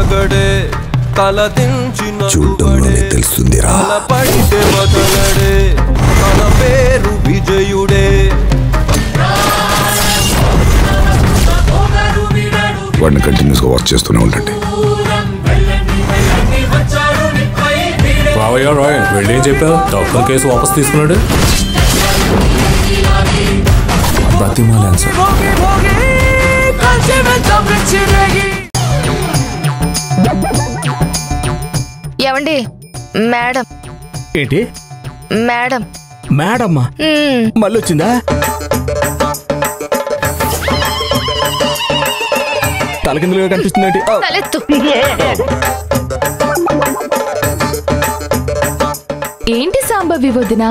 మగడే తలదించిన చూడడంలోనే తెలుస్తుందిరా పడితే వదలడే తన పేరు విజయుడే వాడిని కంటిన్యూస్ గా వర్క్ చేస్తూనే ఉండండి. వెళ్ళేం చెప్పావు? డాక్టర్ కేసు వాపస్ తీసుకున్నాడు. బతిమాలాను సార్. ఏమండి మేడం? ఏంటి మేడం? మేడమ్మా మళ్ళీ వచ్చిందా? తలకిందులుగా కనిపిస్తుంది. తలెత్తు. ఏంటి సాంబవి వదినా,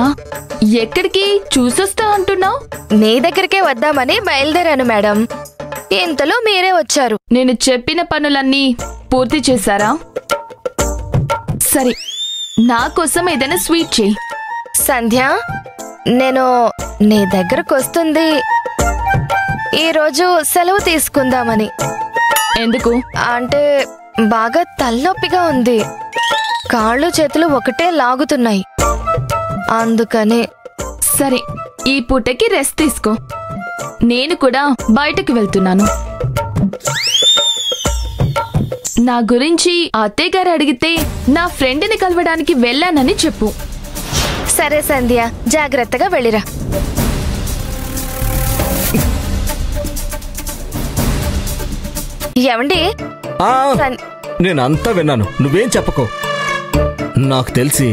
ఎక్కడికి చూసొస్తా అంటున్నావు? నీ దగ్గరికే వద్దామని బయలుదేరాను మేడం. ఇంతలో మీరే వచ్చారు. నేను చెప్పిన పనులన్నీ పూర్తి చేశారా? సరే, నా కోసం ఏదైనా స్వీట్ చేయి. సంధ్య, నేను నీ దగ్గరకు వస్తుంది ఈరోజు సెలవు తీసుకుందామని. ఎందుకు? అంటే బాగా తలనొప్పిగా ఉంది, కాళ్ళు చేతులు ఒకటే లాగుతున్నాయి, అందుకని. సరే, ఈ పూటకి రెస్ట్ తీసుకో. నేను కూడా బయటకు వెళ్తున్నాను. నా గురించి అత్తయ్య గారు అడిగితే నా ఫ్రెండ్ని కలవడానికి వెళ్ళానని చెప్పు. సరే సంధ్య, జాగ్రత్తగా వెళ్ళిరా. ఏమండి? నేనంతా విన్నాను, నువ్వేం చెప్పకో. నాకు తెలిసి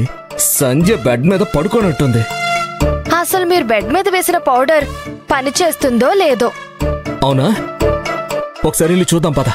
సంధ్య బెడ్ మీద పడుకోనట్టుంది. అసలు మీరు బెడ్ మీద వేసిన పౌడర్ పని చేస్తుందో లేదో. అవునా? ఒకసారి చూద్దాం పద.